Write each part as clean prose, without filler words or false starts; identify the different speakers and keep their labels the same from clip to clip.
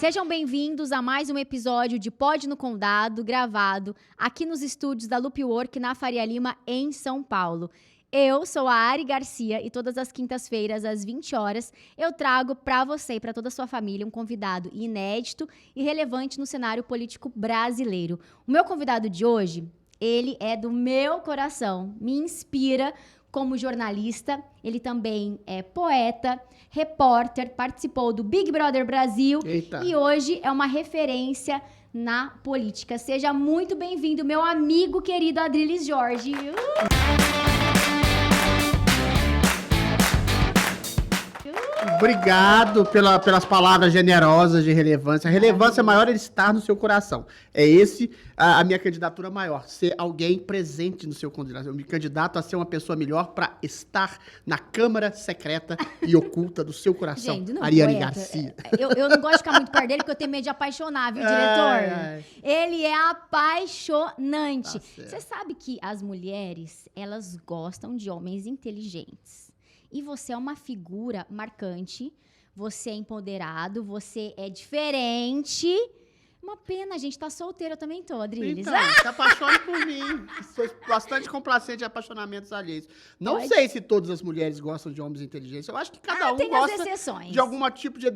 Speaker 1: Sejam bem-vindos a mais um episódio de Pod no Condado, gravado aqui nos estúdios da Loop Work na Faria Lima, em São Paulo. Eu sou a Ari Garcia e todas as quintas-feiras, às 20 horas, eu trago para você e para toda a sua família um convidado inédito e relevante no cenário político brasileiro. O meu convidado de hoje, ele é do meu coração, me inspira como jornalista, ele também é poeta, repórter, participou do Big Brother Brasil.
Speaker 2: Eita.
Speaker 1: E hoje é uma referência na política. Seja muito bem-vindo, meu amigo querido Adriles Jorge.
Speaker 2: Obrigado pelas palavras generosas de relevância. A relevância maior é estar no seu coração. É esse a minha candidatura maior, ser alguém presente no seu candidato. Eu me candidato a ser uma pessoa melhor para estar na Câmara Secreta e Oculta do seu coração.
Speaker 1: Gente, não,
Speaker 2: Ariane
Speaker 1: poeta.
Speaker 2: Garcia.
Speaker 1: Eu não gosto de ficar muito perto dele porque eu tenho medo de apaixonar, viu, diretor? Ele é apaixonante.
Speaker 2: Tá certo.
Speaker 1: Você sabe que as mulheres, elas gostam de homens inteligentes. E você é uma figura marcante, você é empoderado, você é diferente. Uma pena, a gente tá solteiro, eu também tô, Adriles.
Speaker 2: Então, se apaixone por mim. Sou bastante complacente de apaixonamentos alheios. Não
Speaker 1: Pode.
Speaker 2: sei se todas as mulheres gostam de homens inteligentes. Eu acho que cada um
Speaker 1: tem as
Speaker 2: gosta
Speaker 1: exceções.
Speaker 2: de algum tipo de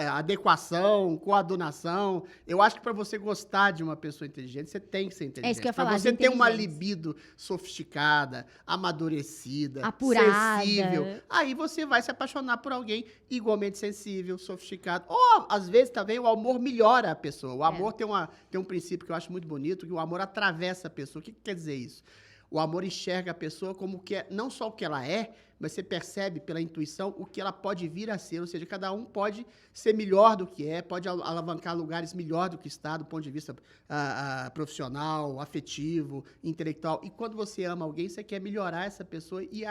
Speaker 2: adequação, coadunação. Eu acho que para você gostar de uma pessoa inteligente, você tem que ser inteligente.
Speaker 1: É isso que eu ia
Speaker 2: Pra
Speaker 1: falar,
Speaker 2: você
Speaker 1: de
Speaker 2: ter uma
Speaker 1: inteligência.
Speaker 2: libido sofisticada, amadurecida,
Speaker 1: Apurada.
Speaker 2: sensível, aí você vai se apaixonar por alguém igualmente sensível, sofisticado. Ou, às vezes, também, o amor melhora a pessoa. O amor tem um princípio que eu acho muito bonito, que o amor atravessa a pessoa. O que quer dizer isso? O amor enxerga a pessoa como que é, não só o que ela é, mas você percebe pela intuição o que ela pode vir a ser. Ou seja, cada um pode ser melhor do que é, pode alavancar lugares melhor do que está, do ponto de vista profissional, afetivo, intelectual. E quando você ama alguém, você quer melhorar essa pessoa e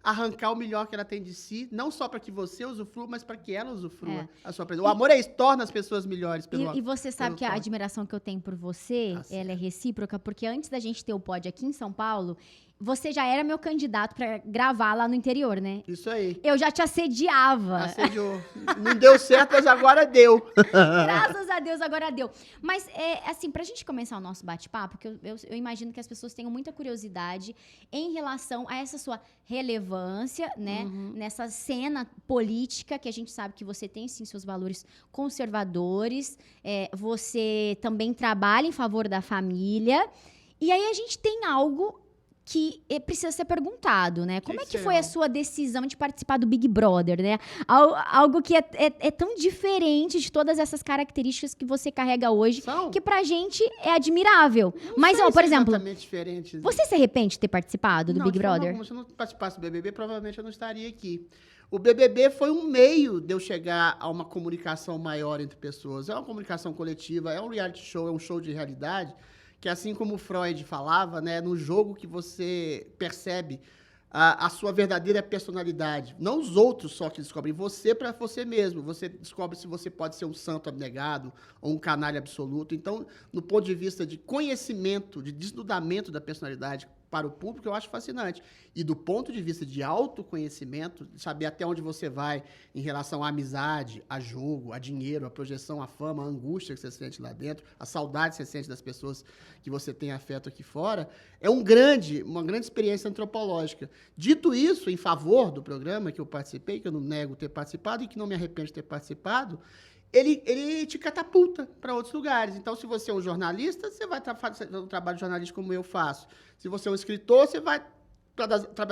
Speaker 2: arrancar o melhor que ela tem de si, não só para que você usufrua, mas para que ela usufrua a sua presença. O amor é isso, torna as pessoas melhores.
Speaker 1: E você sabe que a
Speaker 2: toque.
Speaker 1: admiração que eu tenho por você,
Speaker 2: Tá certo.
Speaker 1: ela é recíproca, porque antes da gente ter o pod aqui em São Paulo, você já era meu candidato pra gravar lá no interior, né?
Speaker 2: Isso aí.
Speaker 1: Eu já te assediava.
Speaker 2: Assediou. Não deu certo, mas agora deu.
Speaker 1: Graças a Deus, agora deu. Mas, assim, pra gente começar o nosso bate-papo, que eu imagino que as pessoas tenham muita curiosidade em relação a essa sua relevância, né? Nessa cena política, que a gente sabe que você tem, sim, seus valores conservadores. Você também trabalha em favor da família. E aí, a gente tem algo que precisa ser perguntado, né? Como é que foi a sua decisão de participar do Big Brother, né? Algo que é tão diferente de todas essas características que você carrega hoje, que pra gente é admirável. Mas, ó, por exemplo,
Speaker 2: Exatamente diferente.
Speaker 1: você se arrepende de ter participado do
Speaker 2: Não,
Speaker 1: Big
Speaker 2: de forma
Speaker 1: Brother?
Speaker 2: alguma. Se eu não participasse do BBB, provavelmente eu não estaria aqui. O BBB foi um meio de eu chegar a uma comunicação maior entre pessoas. É uma comunicação coletiva, é um reality show, é um show de realidade, que assim como o Freud falava, né, no jogo que você percebe a sua verdadeira personalidade. Não os outros só que descobrem, você para você mesmo. Você descobre se você pode ser um santo abnegado ou um canalha absoluto. Então, no ponto de vista de conhecimento, de desnudamento da personalidade para o público, eu acho fascinante. E do ponto de vista de autoconhecimento, de saber até onde você vai em relação à amizade, a jogo, a dinheiro, a projeção, a fama, a angústia que você sente lá dentro, a saudade que você sente das pessoas que você tem afeto aqui fora, é uma grande experiência antropológica. Dito isso, em favor do programa que eu participei, que eu não nego ter participado e que não me arrependo de ter participado, ele te catapulta para outros lugares. Então, se você é um jornalista, você vai fazer um trabalho jornalístico como eu faço. Se você é um escritor, você vai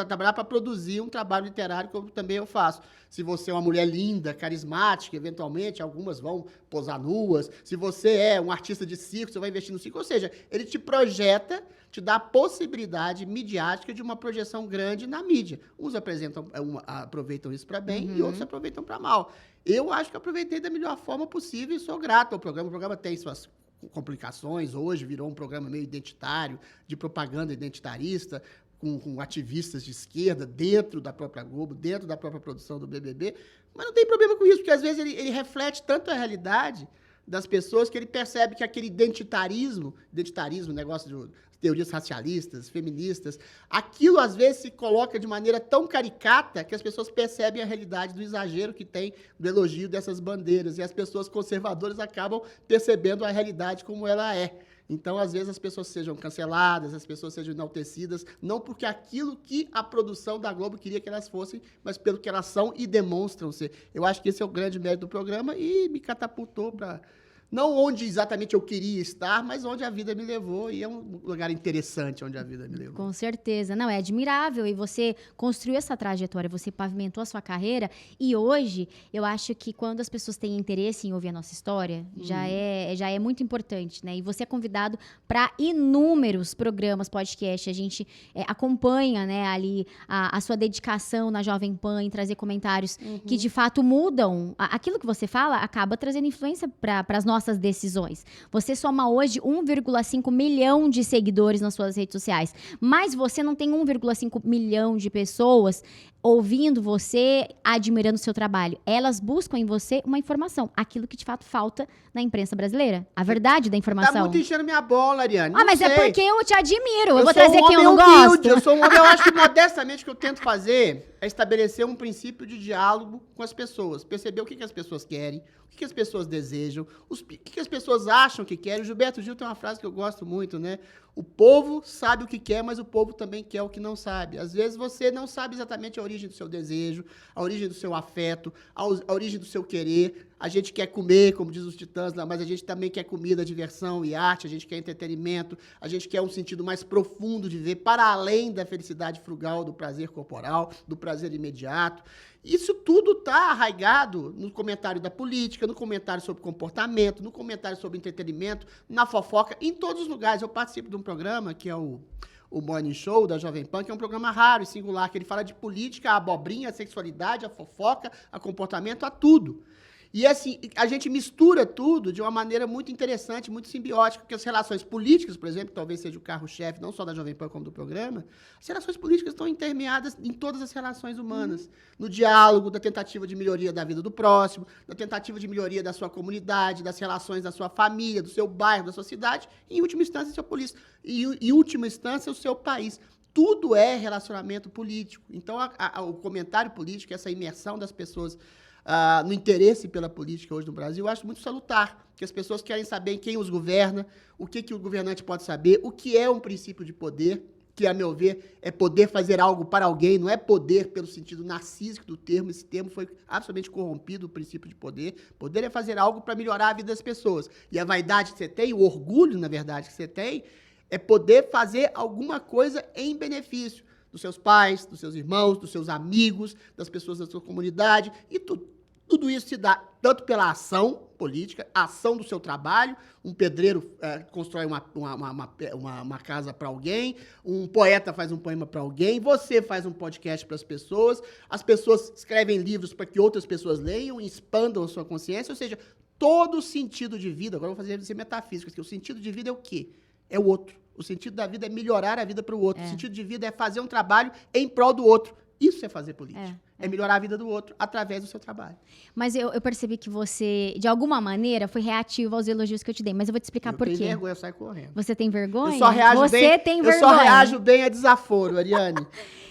Speaker 2: trabalhar para produzir um trabalho literário, como também eu faço. Se você é uma mulher linda, carismática, eventualmente, algumas vão posar nuas. Se você é um artista de circo, você vai investir no circo. Ou seja, ele te projeta, te dá a possibilidade midiática de uma projeção grande na mídia. Uns aproveitam isso para bem e outros aproveitam para mal. Eu acho que aproveitei da melhor forma possível e sou grato ao programa. O programa tem suas complicações. Hoje virou um programa meio identitário, de propaganda identitarista, com ativistas de esquerda dentro da própria Globo, dentro da própria produção do BBB. Mas não tem problema com isso, porque às vezes ele reflete tanto a realidade, das pessoas, que ele percebe que aquele identitarismo, negócio de teorias racialistas, feministas, aquilo às vezes se coloca de maneira tão caricata que as pessoas percebem a realidade do exagero que tem do elogio dessas bandeiras, e as pessoas conservadoras acabam percebendo a realidade como ela é. Então, às vezes, as pessoas sejam canceladas, as pessoas sejam enaltecidas, não porque aquilo que a produção da Globo queria que elas fossem, mas pelo que elas são e demonstram ser. Eu acho que esse é o grande mérito do programa e me catapultou para... Não onde exatamente eu queria estar, mas onde a vida me levou. E é um lugar interessante onde a vida me levou.
Speaker 1: Com certeza. Não, é admirável. E você construiu essa trajetória, você pavimentou a sua carreira. E hoje, eu acho que quando as pessoas têm interesse em ouvir a nossa história, já é muito importante, né? E você é convidado para inúmeros programas, podcast. A gente acompanha, né, ali a sua dedicação na Jovem Pan, em trazer comentários que, de fato, mudam. Aquilo que você fala acaba trazendo influência para as nossas decisões. Você soma hoje 1,5 milhão de seguidores nas suas redes sociais, mas você não tem 1,5 milhão de pessoas ouvindo você, admirando o seu trabalho. Elas buscam em você uma informação, aquilo que de fato falta na imprensa brasileira. A verdade da informação.
Speaker 2: Tá muito enchendo minha bola, Ariane.
Speaker 1: Mas
Speaker 2: sei.
Speaker 1: é porque eu te admiro. Eu vou trazer quem eu não gosto.
Speaker 2: Eu sou um homem, eu acho que modestamente o que eu tento fazer é estabelecer um princípio de diálogo com as pessoas. Perceber o que as pessoas querem, o que as pessoas desejam, o que as pessoas acham que querem. O Gilberto Gil tem uma frase que eu gosto muito, né? O povo sabe o que quer, mas o povo também quer o que não sabe. Às vezes você não sabe exatamente a origem do seu desejo, a origem do seu afeto, a origem do seu querer. A gente quer comer, como diz os Titãs, mas a gente também quer comida, diversão e arte, a gente quer entretenimento, a gente quer um sentido mais profundo de ver, para além da felicidade frugal, do prazer corporal, do prazer imediato. Isso tudo está arraigado no comentário da política, no comentário sobre comportamento, no comentário sobre entretenimento, na fofoca, em todos os lugares. Eu participo de um programa que é o Morning Show da Jovem Pan, que é um programa raro e singular, que ele fala de política, a abobrinha, a sexualidade, a fofoca, a comportamento, a tudo. E assim, a gente mistura tudo de uma maneira muito interessante, muito simbiótica, porque as relações políticas, por exemplo, que talvez seja o carro-chefe, não só da Jovem Pan como do programa, as relações políticas estão intermeadas em todas as relações humanas. No diálogo, da tentativa de melhoria da vida do próximo, da tentativa de melhoria da sua comunidade, das relações da sua família, do seu bairro, da sua cidade, e, em última instância, do seu polícia. E, em última instância, o seu país. Tudo é relacionamento político. Então, o comentário político, essa imersão das pessoas no interesse pela política hoje no Brasil, eu acho muito salutar, que as pessoas querem saber quem os governa, o que o governante pode saber, o que é um princípio de poder, que, a meu ver, é poder fazer algo para alguém, não é poder pelo sentido narcísico do termo. Esse termo foi absolutamente corrompido, o princípio de poder. Poder é fazer algo para melhorar a vida das pessoas. E a vaidade que você tem, o orgulho, na verdade, que você tem, é poder fazer alguma coisa em benefício dos seus pais, dos seus irmãos, dos seus amigos, das pessoas da sua comunidade, e tudo isso se dá tanto pela ação política, a ação do seu trabalho. Um pedreiro constrói uma casa para alguém, um poeta faz um poema para alguém, você faz um podcast para as pessoas escrevem livros para que outras pessoas leiam e expandam a sua consciência, ou seja, todo o sentido de vida, agora eu vou fazer isso metafísico, porque o sentido de vida é o quê? É o outro. O sentido da vida é melhorar a vida para o outro. O sentido de vida é fazer um trabalho em prol do outro. Isso é fazer política. É melhorar a vida do outro através do seu trabalho.
Speaker 1: Mas eu percebi que você, de alguma maneira, foi reativo aos elogios que eu te dei. Mas eu vou te explicar por quê.
Speaker 2: Eu tenho vergonha, eu saio correndo.
Speaker 1: Você tem vergonha?
Speaker 2: Eu só reajo
Speaker 1: Eu
Speaker 2: só reajo bem a desaforo, Ariane.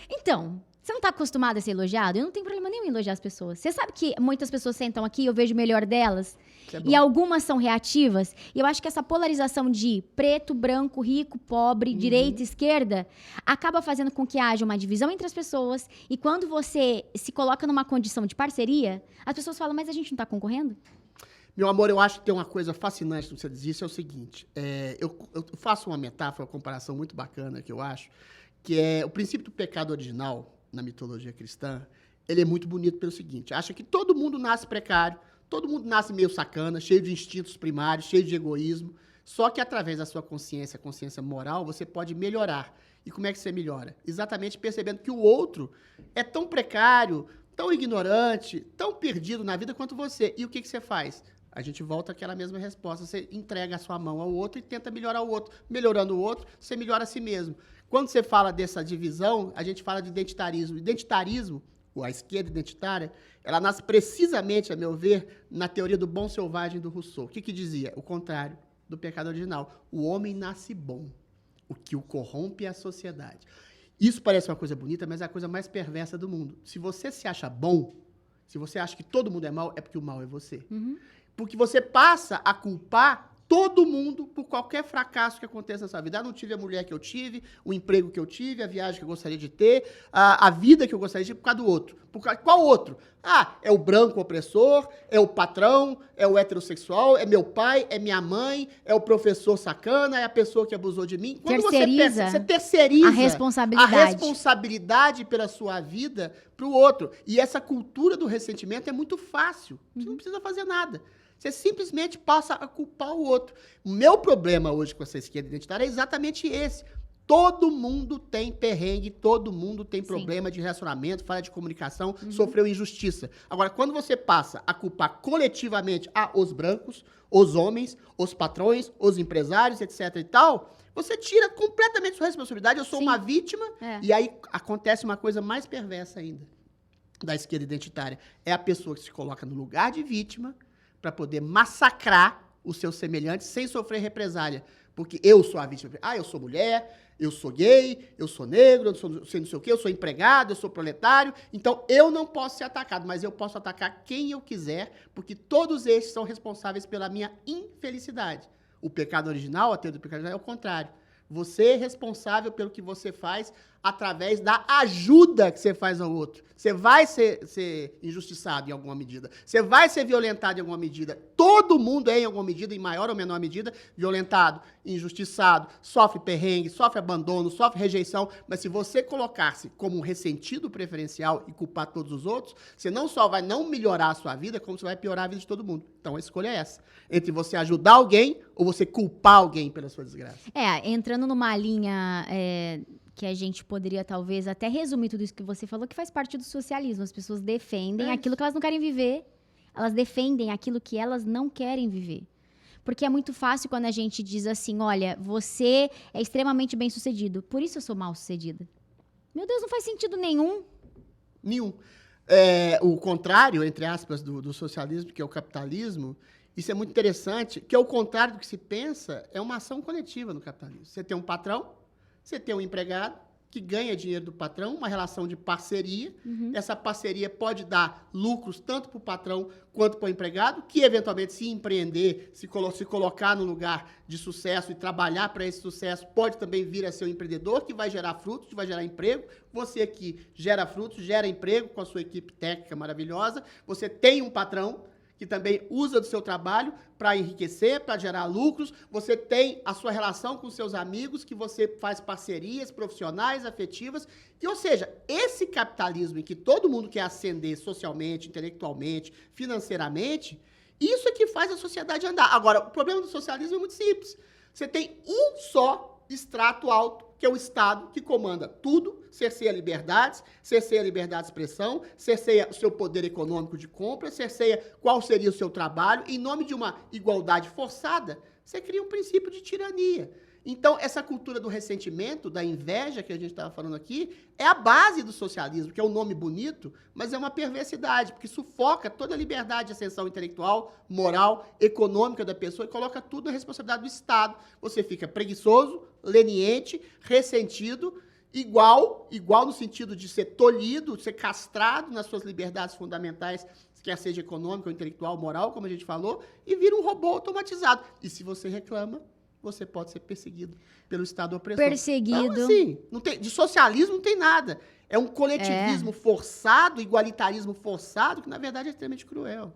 Speaker 1: Então, você não está acostumada a ser elogiado? Eu não tenho problema nenhum em elogiar as pessoas. Você sabe que muitas pessoas sentam aqui e eu vejo o melhor delas? E algumas são reativas. E eu acho que essa polarização de preto, branco, rico, pobre, direita, esquerda, acaba fazendo com que haja uma divisão entre as pessoas. E quando você se coloca numa condição de parceria, as pessoas falam, mas a gente não está concorrendo?
Speaker 2: Meu amor, eu acho que tem uma coisa fascinante no que você diz isso, é o seguinte. Eu faço uma metáfora, uma comparação muito bacana que eu acho, que é o princípio do pecado original na mitologia cristã. Ele é muito bonito pelo seguinte: acha que todo mundo nasce precário, todo mundo nasce meio sacana, cheio de instintos primários, cheio de egoísmo, só que através da sua consciência, consciência moral, você pode melhorar. E como é que você melhora? Exatamente percebendo que o outro é tão precário, tão ignorante, tão perdido na vida quanto você. E o que você faz? A gente volta àquela mesma resposta. Você entrega a sua mão ao outro e tenta melhorar o outro. Melhorando o outro, você melhora a si mesmo. Quando você fala dessa divisão, a gente fala de identitarismo. Identitarismo, a esquerda identitária, ela nasce precisamente, a meu ver, na teoria do bom selvagem do Rousseau. O que dizia? O contrário do pecado original. O homem nasce bom. O que o corrompe é a sociedade. Isso parece uma coisa bonita, mas é a coisa mais perversa do mundo. Se você se acha bom, se você acha que todo mundo é mau, é porque o mal é você.
Speaker 1: Uhum.
Speaker 2: Porque você passa a culpar todo mundo por qualquer fracasso que aconteça na sua vida. Não tive a mulher que eu tive, o emprego que eu tive, a viagem que eu gostaria de ter, a vida que eu gostaria de ter por causa do outro. Qual outro? É o branco opressor, é o patrão, é o heterossexual, é meu pai, é minha mãe, é o professor sacana, é a pessoa que abusou de mim. Quando você terceiriza a responsabilidade pela sua vida para o outro. E essa cultura do ressentimento é muito fácil. Você não precisa fazer nada. Você simplesmente passa a culpar o outro. O meu problema hoje com essa esquerda identitária é exatamente esse. Todo mundo tem perrengue, todo mundo tem problema de relacionamento, falha de comunicação, sofreu injustiça. Agora, quando você passa a culpar coletivamente os brancos, os homens, os patrões, os empresários, etc e tal, você tira completamente sua responsabilidade. Eu sou uma vítima, e aí acontece uma coisa mais perversa ainda da esquerda identitária. É a pessoa que se coloca no lugar de vítima para poder massacrar os seus semelhantes sem sofrer represália. Porque eu sou a vítima. Eu sou mulher, eu sou gay, eu sou negro, eu sou não sei o quê, eu sou empregado, eu sou proletário. Então, eu não posso ser atacado, mas eu posso atacar quem eu quiser, porque todos esses são responsáveis pela minha infelicidade. O pecado original, a teoria do pecado original, é o contrário. Você é responsável pelo que você faz através da ajuda que você faz ao outro. Você vai ser injustiçado em alguma medida. Você vai ser violentado em alguma medida. Todo mundo é, em alguma medida, em maior ou menor medida, violentado, injustiçado, sofre perrengue, sofre abandono, sofre rejeição. Mas se você colocar-se como um ressentido preferencial e culpar todos os outros, você não só vai não melhorar a sua vida, como você vai piorar a vida de todo mundo. Então, a escolha é essa. Entre você ajudar alguém ou você culpar alguém pela sua desgraça.
Speaker 1: Entrando numa linha que a gente poderia, talvez, até resumir tudo isso que você falou, que faz parte do socialismo. As pessoas defendem aquilo que elas não querem viver. Elas defendem aquilo que elas não querem viver. Porque é muito fácil quando a gente diz assim, olha, você é extremamente bem-sucedido, por isso eu sou mal-sucedida. Meu Deus, não faz sentido nenhum.
Speaker 2: Nenhum. O contrário, entre aspas, do socialismo, que é o capitalismo, isso é muito interessante, que é o contrário do que se pensa, é uma ação coletiva no capitalismo. Você tem um patrão, você tem um empregado que ganha dinheiro do patrão, uma relação de parceria. Essa parceria pode dar lucros tanto para o patrão quanto para o empregado, que eventualmente, se empreender, se colocar no lugar de sucesso e trabalhar para esse sucesso, pode também vir a ser um empreendedor que vai gerar frutos, que vai gerar emprego. Você aqui gera frutos, gera emprego com a sua equipe técnica maravilhosa. Você tem um patrão que também usa do seu trabalho para enriquecer, para gerar lucros. Você tem a sua relação com seus amigos, que você faz parcerias profissionais, afetivas. Ou seja, esse capitalismo em que todo mundo quer ascender socialmente, intelectualmente, financeiramente, isso é que faz a sociedade andar. Agora, o problema do socialismo é muito simples. Você tem um só extrato alto, que é o Estado, que comanda tudo, cerceia liberdades, cerceia a liberdade de expressão, cerceia o seu poder econômico de compra, cerceia qual seria o seu trabalho. Em nome de uma igualdade forçada, você cria um princípio de tirania. Então, essa cultura do ressentimento, da inveja que a gente estava falando aqui, é a base do socialismo, que é um nome bonito, mas é uma perversidade, porque sufoca toda a liberdade de ascensão intelectual, moral, econômica da pessoa e coloca tudo na responsabilidade do Estado. Você fica preguiçoso, leniente, ressentido, igual no sentido de ser tolhido, ser castrado nas suas liberdades fundamentais, quer seja econômica, ou intelectual, moral, como a gente falou, e vira um robô automatizado. E se você reclama, você pode ser perseguido pelo Estado opressor.
Speaker 1: Perseguido.
Speaker 2: Então, assim, de socialismo não tem nada. É um coletivismo forçado, igualitarismo forçado, que, na verdade, é extremamente cruel.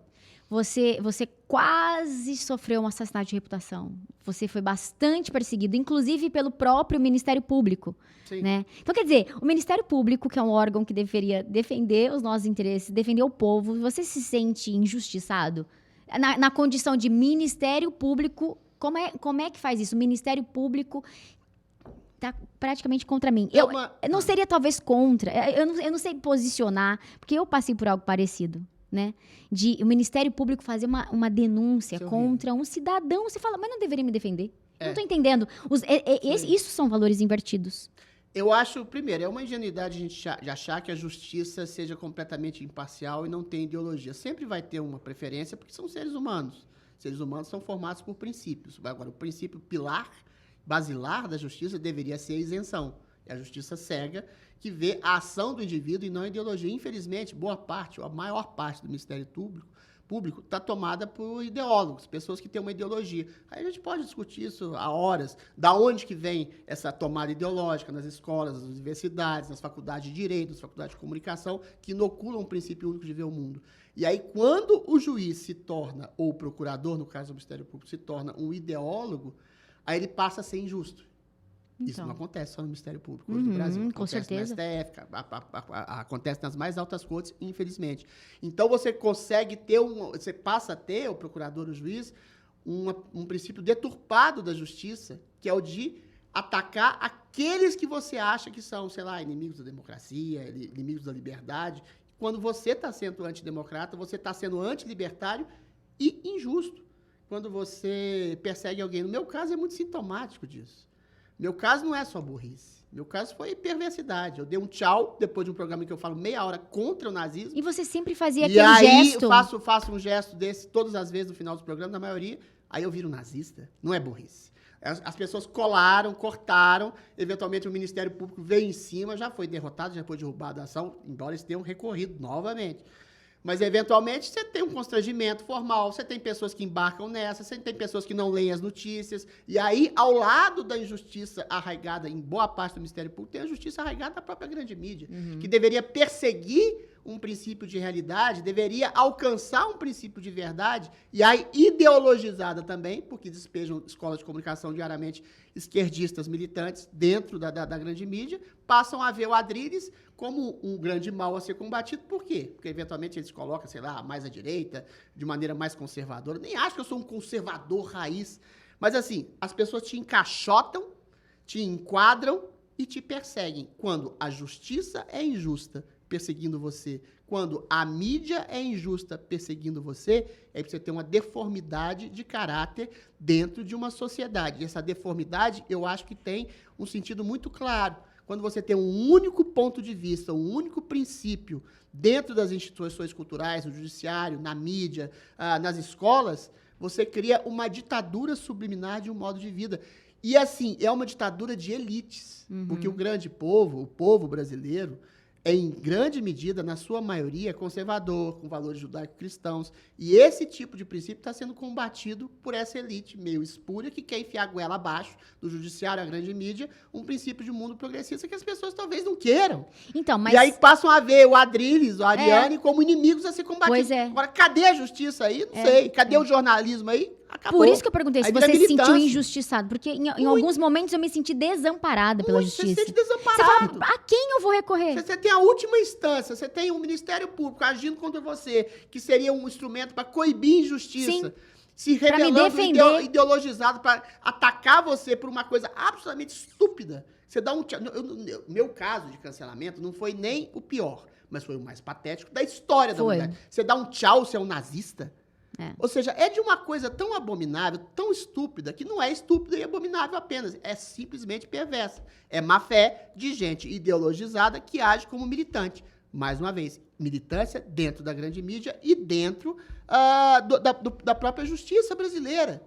Speaker 1: Você quase sofreu um assassinato de reputação. Você foi bastante perseguido, inclusive pelo próprio Ministério Público.
Speaker 2: Sim.
Speaker 1: Né? Então, quer dizer, o Ministério Público, que é um órgão que deveria defender os nossos interesses, defender o povo, você se sente injustiçado? Na condição de Ministério Público, como é que faz isso? O Ministério Público tá praticamente contra mim. Eu não seria talvez contra, eu não sei posicionar, porque eu passei por algo parecido, né? De o Ministério Público fazer uma denúncia contra um cidadão, você fala, mas não deveria me defender? Não tô entendendo. Isso são valores invertidos.
Speaker 2: Eu acho, primeiro, é uma ingenuidade a gente de achar que a justiça seja completamente imparcial e não tem ideologia. Sempre vai ter uma preferência, porque são seres humanos. Seres humanos são formados por princípios. Agora, o princípio pilar, basilar da justiça deveria ser a isenção. É a justiça cega que vê a ação do indivíduo e não a ideologia. Infelizmente, boa parte, ou a maior parte do Ministério Público está tomada por ideólogos, pessoas que têm uma ideologia. Aí a gente pode discutir isso há horas, da onde que vem essa tomada ideológica nas escolas, nas universidades, nas faculdades de Direito, nas faculdades de Comunicação, que inoculam um princípio único de ver o mundo. E aí, quando o juiz se torna, ou o procurador, no caso do Ministério Público, se torna um ideólogo, aí ele passa a ser injusto. Então. Isso não acontece só no Ministério Público hoje no Brasil. Acontece
Speaker 1: com certeza.
Speaker 2: no STF, acontece nas mais altas cortes, infelizmente. Então, você consegue ter você passa a ter, o procurador, o juiz, um princípio deturpado da justiça, que é o de atacar aqueles que você acha que são, sei lá, inimigos da democracia, inimigos da liberdade. Quando você está sendo antidemocrata, você está sendo antilibertário e injusto. Quando você persegue alguém. No meu caso, é muito sintomático disso. Meu caso não é só burrice. Meu caso foi perversidade. Eu dei um tchau depois de um programa que eu falo meia hora contra o nazismo.
Speaker 1: E você sempre fazia
Speaker 2: aquele
Speaker 1: gesto.
Speaker 2: E aí faço um gesto desse todas as vezes no final do programa, na maioria. Aí eu viro nazista. Não é burrice. As pessoas colaram, cortaram. Eventualmente o Ministério Público veio em cima, já foi derrotado, já foi derrubado a ação, embora eles tenham recorrido novamente. Mas, eventualmente, você tem um constrangimento formal, você tem pessoas que embarcam nessa, você tem pessoas que não leem as notícias. E aí, ao lado da injustiça arraigada em boa parte do Ministério Público, tem a justiça arraigada da própria grande mídia, que deveria perseguir um princípio de realidade, deveria alcançar um princípio de verdade, e aí ideologizada também, porque despejam escolas de comunicação diariamente esquerdistas militantes dentro da grande mídia, passam a ver o Adrilles como um grande mal a ser combatido. Por quê? Porque, eventualmente, eles colocam, sei lá, mais à direita, de maneira mais conservadora. Nem acho que eu sou um conservador raiz, mas, assim, as pessoas te encaixotam, te enquadram e te perseguem. Quando a justiça é injusta, perseguindo você, quando a mídia é injusta perseguindo você, é que você tem uma deformidade de caráter dentro de uma sociedade. E essa deformidade, eu acho que tem um sentido muito claro. Quando você tem um único ponto de vista, um único princípio dentro das instituições culturais, no judiciário, na mídia, nas escolas, você cria uma ditadura subliminar de um modo de vida. E, assim, é uma ditadura de elites, porque o grande povo, o povo brasileiro, é, em grande medida, na sua maioria, conservador, com valores judaico-cristãos. E esse tipo de princípio está sendo combatido por essa elite meio espúria que quer enfiar a goela abaixo do judiciário, a grande mídia, um princípio de mundo progressista que as pessoas talvez não queiram.
Speaker 1: Então, mas...
Speaker 2: E aí passam a ver o Adrilles, o Ariane, como inimigos a ser combatidos.
Speaker 1: Pois é.
Speaker 2: Agora, cadê a justiça aí? Não sei. Cadê o jornalismo aí? Acabou.
Speaker 1: Por isso que eu perguntei se você se sentiu
Speaker 2: militância.
Speaker 1: Injustiçado. Porque em alguns momentos eu me senti desamparada pela justiça.
Speaker 2: Você se sente desamparado.
Speaker 1: Você fala, a quem eu vou recorrer?
Speaker 2: Você tem a última instância, você tem um Ministério Público agindo contra você, que seria um instrumento para coibir injustiça.
Speaker 1: Sim.
Speaker 2: Se revelando
Speaker 1: defender.
Speaker 2: ideologizado para atacar você por uma coisa absolutamente estúpida. Você dá um tchau. Meu caso de cancelamento não foi nem o pior, mas foi o mais patético da história da humanidade. Você dá um tchau, você é um nazista? É. Ou seja, é de uma coisa tão abominável, tão estúpida, que não é estúpida e abominável apenas, é simplesmente perversa. É má fé de gente ideologizada que age como militante. Mais uma vez, militância dentro da grande mídia e dentro da própria justiça brasileira.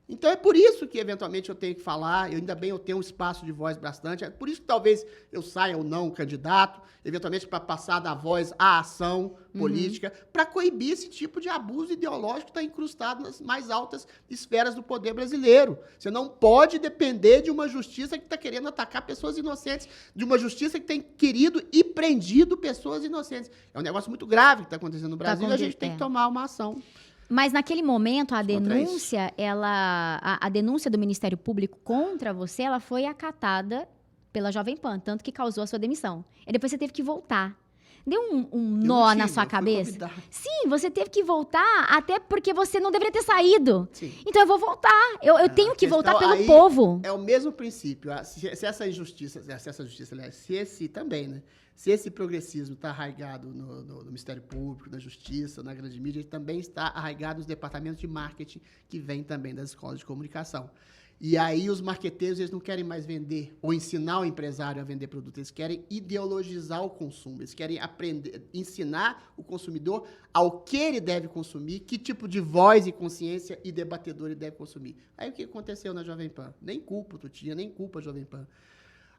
Speaker 2: Então é por isso que, eventualmente, eu tenho que falar, ainda bem eu tenho um espaço de voz bastante, é por isso que talvez eu saia ou não candidato, eventualmente para passar da voz à ação política, para coibir esse tipo de abuso ideológico que está incrustado nas mais altas esferas do poder brasileiro. Você não pode depender de uma justiça que está querendo atacar pessoas inocentes, de uma justiça que tem querido e prendido pessoas inocentes. É um negócio muito grave que está acontecendo no Brasil e a gente tem que tomar uma ação.
Speaker 1: Mas naquele momento a denúncia, a denúncia do Ministério Público contra você, ela foi acatada pela Jovem Pan, tanto que causou a sua demissão. E depois você teve que voltar. Deu um nó na sua cabeça? Sim, você teve que voltar, até porque você não deveria ter saído. Sim. Então eu vou voltar. Eu tenho que voltar pelo povo.
Speaker 2: É o mesmo princípio. Se essa injustiça, aliás, se esse também, né? Se esse progressismo está arraigado no Ministério Público, na Justiça, na grande mídia, ele também está arraigado nos departamentos de marketing que vêm também das escolas de comunicação. E aí os marqueteiros, eles não querem mais vender ou ensinar o empresário a vender produto, eles querem ideologizar o consumo, eles querem aprender, ensinar o consumidor ao que ele deve consumir, que tipo de voz e consciência e debatedor ele deve consumir. Aí o que aconteceu na Jovem Pan? Nem culpa, Tutinha, nem culpa a Jovem Pan.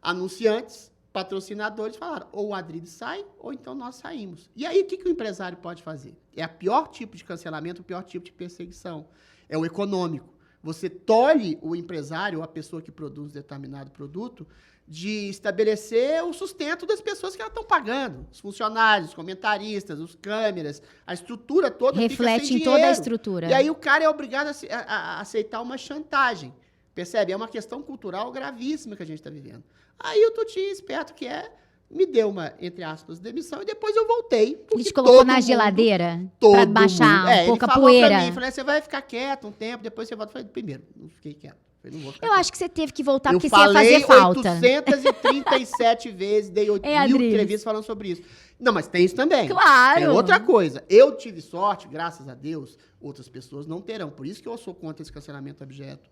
Speaker 2: Anunciantes, patrocinadores falaram, ou o Adriles sai, ou então nós saímos. E aí o que o empresário pode fazer? É o pior tipo de cancelamento, o pior tipo de perseguição. É o econômico. Você tolhe o empresário, ou a pessoa que produz determinado produto, de estabelecer o sustento das pessoas que elas estão pagando. Os funcionários, os comentaristas, os câmeras, a estrutura toda
Speaker 1: reflete
Speaker 2: fica sem
Speaker 1: em toda a
Speaker 2: dinheiro.
Speaker 1: estrutura.
Speaker 2: E aí o cara é obrigado a aceitar uma chantagem. Percebe? É uma questão cultural gravíssima que a gente está vivendo. Aí o Tutinha, esperto que é, me deu uma, entre aspas, demissão e depois eu voltei.
Speaker 1: Ele te colocou na geladeira para baixar um pouco a poeira.
Speaker 2: Pra mim, falei, você vai ficar quieto um tempo, depois você volta. Eu falei, primeiro, não fiquei quieto. Falei, não vou ficar
Speaker 1: eu
Speaker 2: quieto.
Speaker 1: acho que você teve que voltar
Speaker 2: Eu
Speaker 1: porque você ia fazer falta.
Speaker 2: 837 vezes, dei 8 mil
Speaker 1: Adriles.
Speaker 2: entrevistas falando sobre isso. Não, mas tem isso também.
Speaker 1: Claro.
Speaker 2: Tem outra coisa. Eu tive sorte, graças a Deus, outras pessoas não terão. Por isso que eu sou contra esse cancelamento abjeto.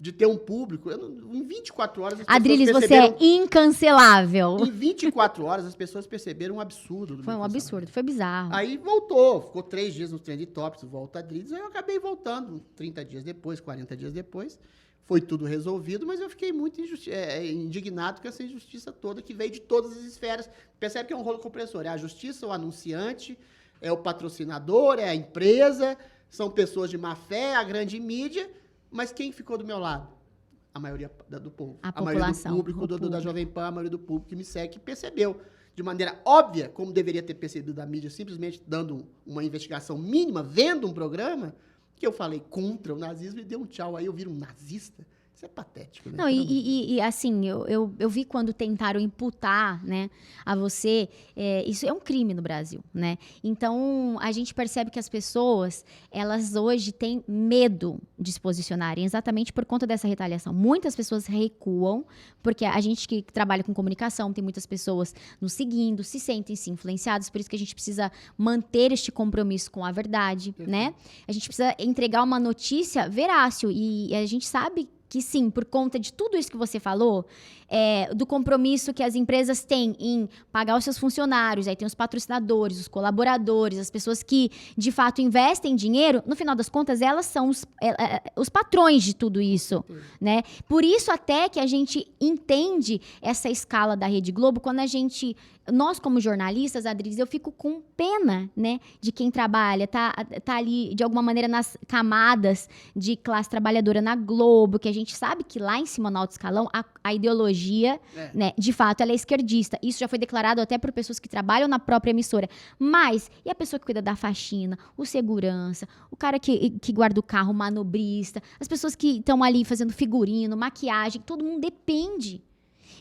Speaker 2: De ter um público, em 24 horas as pessoas
Speaker 1: Adriles, você
Speaker 2: perceberam...
Speaker 1: é incancelável.
Speaker 2: Em 24 horas as pessoas perceberam um absurdo. Do
Speaker 1: Foi
Speaker 2: meu
Speaker 1: um
Speaker 2: cancelamento.
Speaker 1: absurdo, foi bizarro.
Speaker 2: Aí voltou, ficou 3 dias nos Trend Topics, volta a Adriles, aí eu acabei voltando 30 dias depois, 40 dias depois. Foi tudo resolvido, mas eu fiquei muito indignado com essa injustiça toda que veio de todas as esferas. Percebe que é um rolo compressor. É a justiça, o anunciante, é o patrocinador, é a empresa, são pessoas de má fé, a grande mídia. Mas quem ficou do meu lado? A maioria do povo.
Speaker 1: A
Speaker 2: maioria
Speaker 1: população,
Speaker 2: do público,
Speaker 1: o público.
Speaker 2: da Jovem Pan, a maioria do público que me segue, que percebeu de maneira óbvia, como deveria ter percebido a mídia, simplesmente dando uma investigação mínima, vendo um programa, que eu falei contra o nazismo e deu um tchau. Aí eu viro um nazista. Isso é patético, né?
Speaker 1: Não, e assim, eu vi quando tentaram imputar, né, a você, isso é um crime no Brasil, né? Então, a gente percebe que as pessoas, elas hoje têm medo de se posicionarem, exatamente por conta dessa retaliação. Muitas pessoas recuam, porque a gente que trabalha com comunicação, tem muitas pessoas nos seguindo, se sentem-se influenciadas, por isso que a gente precisa manter este compromisso com a verdade, né? A gente precisa entregar uma notícia verácil, e a gente sabe que sim, por conta de tudo isso que você falou, do compromisso que as empresas têm em pagar os seus funcionários, aí tem os patrocinadores, os colaboradores, as pessoas que, de fato, investem dinheiro, no final das contas, elas são os patrões de tudo isso, né? Por isso até que a gente entende essa escala da Rede Globo, quando nós como jornalistas, Adriles, eu fico com pena, né, de quem trabalha, tá ali, de alguma maneira, nas camadas de classe trabalhadora na Globo, que a gente sabe que lá em cima, no alto escalão, a ideologia, né, de fato, ela é esquerdista. Isso já foi declarado até por pessoas que trabalham na própria emissora. Mas, e a pessoa que cuida da faxina, o segurança, o cara que guarda o carro, o manobrista, as pessoas que estão ali fazendo figurino, maquiagem, todo mundo depende.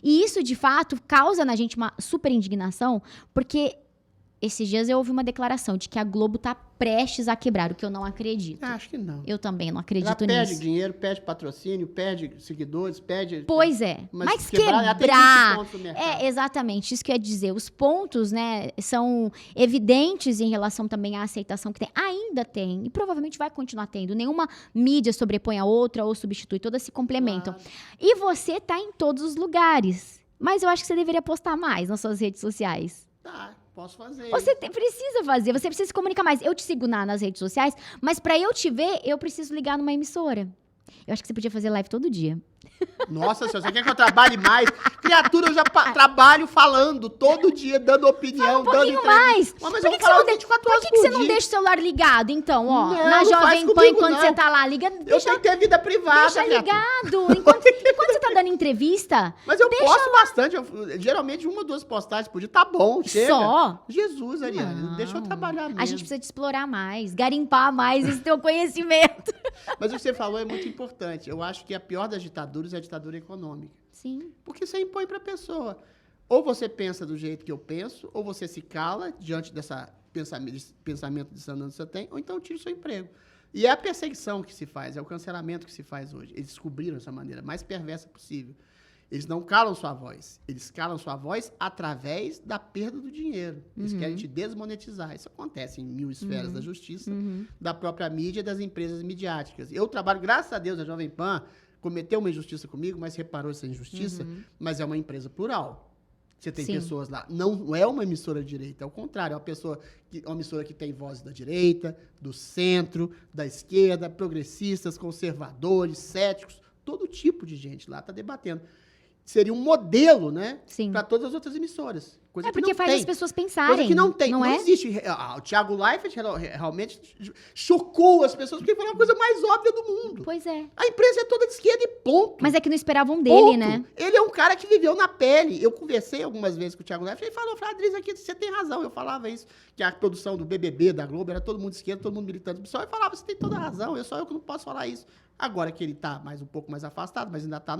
Speaker 1: E isso, de fato, causa na gente uma super indignação, porque esses dias eu ouvi uma declaração de que a Globo está prestes a quebrar, o que eu não acredito.
Speaker 2: Acho que não.
Speaker 1: Eu também não acredito
Speaker 2: Ela
Speaker 1: nisso.
Speaker 2: perde dinheiro, perde patrocínio, perde seguidores, perde...
Speaker 1: Pois é, mas
Speaker 2: quebrar...
Speaker 1: Exatamente, isso que eu ia dizer. Os pontos, né, são evidentes em relação também à aceitação que tem. Ainda tem, e provavelmente vai continuar tendo. Nenhuma mídia sobrepõe a outra ou substitui, todas se complementam.
Speaker 2: Claro.
Speaker 1: E você tá em todos os lugares. Mas eu acho que você deveria postar mais nas suas redes sociais.
Speaker 2: Tá, posso fazer.
Speaker 1: Você precisa fazer, você precisa se comunicar mais. Eu te sigo nas redes sociais, mas pra eu te ver, eu preciso ligar numa emissora. Eu acho que você podia fazer live todo dia.
Speaker 2: Nossa senhora, você quer que eu trabalhe mais? Criatura, eu já trabalho falando todo dia, dando opinião,
Speaker 1: Fala um pouquinho mais.
Speaker 2: Mas
Speaker 1: Por
Speaker 2: eu vou falar 24 horas
Speaker 1: por que você
Speaker 2: por
Speaker 1: não
Speaker 2: dia.
Speaker 1: deixa o celular ligado, então, ó?
Speaker 2: Não,
Speaker 1: na
Speaker 2: não
Speaker 1: Jovem
Speaker 2: faz
Speaker 1: Pan,
Speaker 2: comigo,
Speaker 1: enquanto
Speaker 2: não.
Speaker 1: você tá lá, liga.
Speaker 2: Eu
Speaker 1: Deixa,
Speaker 2: tenho que ter vida privada,
Speaker 1: deixa
Speaker 2: criatura.
Speaker 1: ligado. Enquanto você tá dando entrevista.
Speaker 2: Mas eu posto bastante. Geralmente, 1 ou 2 postagens por dia. Tá bom, chega.
Speaker 1: Só?
Speaker 2: Jesus, Ariane,
Speaker 1: Não.
Speaker 2: deixa eu trabalhar mesmo.
Speaker 1: A gente precisa de explorar mais, garimpar mais esse teu conhecimento.
Speaker 2: Mas o que você falou é muito importante. Eu acho que a pior das ditaduras é a ditadura econômica.
Speaker 1: Sim.
Speaker 2: Porque você impõe para a pessoa. Ou você pensa do jeito que eu penso, ou você se cala diante dessa pensamento dissonante que você tem, ou então tira o seu emprego. E é a perseguição que se faz, é o cancelamento que se faz hoje. Eles descobriram essa maneira mais perversa possível. Eles não calam sua voz. Eles calam sua voz através da perda do dinheiro. Eles querem te desmonetizar. Isso acontece em 1000 esferas da justiça, da própria mídia e das empresas midiáticas. Eu trabalho, graças a Deus, na Jovem Pan, cometeu uma injustiça comigo, mas reparou essa injustiça, mas é uma empresa plural. Você tem pessoas lá. Não é uma emissora de direita, é o contrário. É uma emissora que tem vozes da direita, do centro, da esquerda, progressistas, conservadores, céticos, todo tipo de gente lá está debatendo. Seria um modelo, né? Para todas as outras emissoras. Coisa
Speaker 1: porque
Speaker 2: que não
Speaker 1: faz
Speaker 2: tem.
Speaker 1: as pessoas pensarem.
Speaker 2: Coisa que não tem.
Speaker 1: Não
Speaker 2: é? Existe. O Thiago Leifert realmente chocou as pessoas porque foi uma coisa mais óbvia do mundo.
Speaker 1: Pois é.
Speaker 2: A empresa é toda de esquerda e ponto.
Speaker 1: Mas é que não esperavam dele,
Speaker 2: Ponto.
Speaker 1: né?
Speaker 2: Ele é um cara que viveu na pele. Eu conversei algumas vezes com o Thiago Leifert e ele falou, Adriles, aqui você tem razão. Eu falava isso, que a produção do BBB, da Globo, era todo mundo de esquerda, todo mundo militante. Só eu falava, você tem toda a razão, só eu que não posso falar isso. Agora que ele tá um pouco mais afastado, mas ainda tá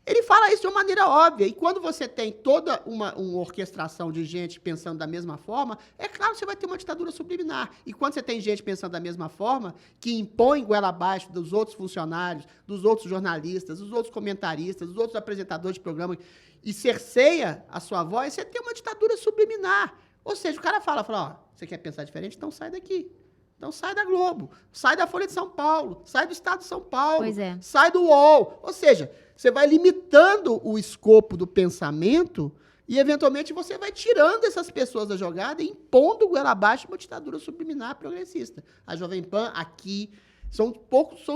Speaker 2: ele fala isso de uma maneira óbvia. E quando você tem toda uma orquestração de gente pensando da mesma forma, é claro que você vai ter uma ditadura subliminar. E quando você tem gente pensando da mesma forma, que impõe goela abaixo dos outros funcionários, dos outros jornalistas, dos outros comentaristas, dos outros apresentadores de programa, e cerceia a sua voz, você tem uma ditadura subliminar. Ou seja, o cara fala, ó, você quer pensar diferente? Então sai daqui. Então sai da Globo, sai da Folha de São Paulo, sai do Estado de São Paulo, sai do UOL. Ou seja, você vai limitando o escopo do pensamento e, eventualmente, você vai tirando essas pessoas da jogada e impondo goela abaixo uma ditadura subliminar progressista. A Jovem Pan, aqui, são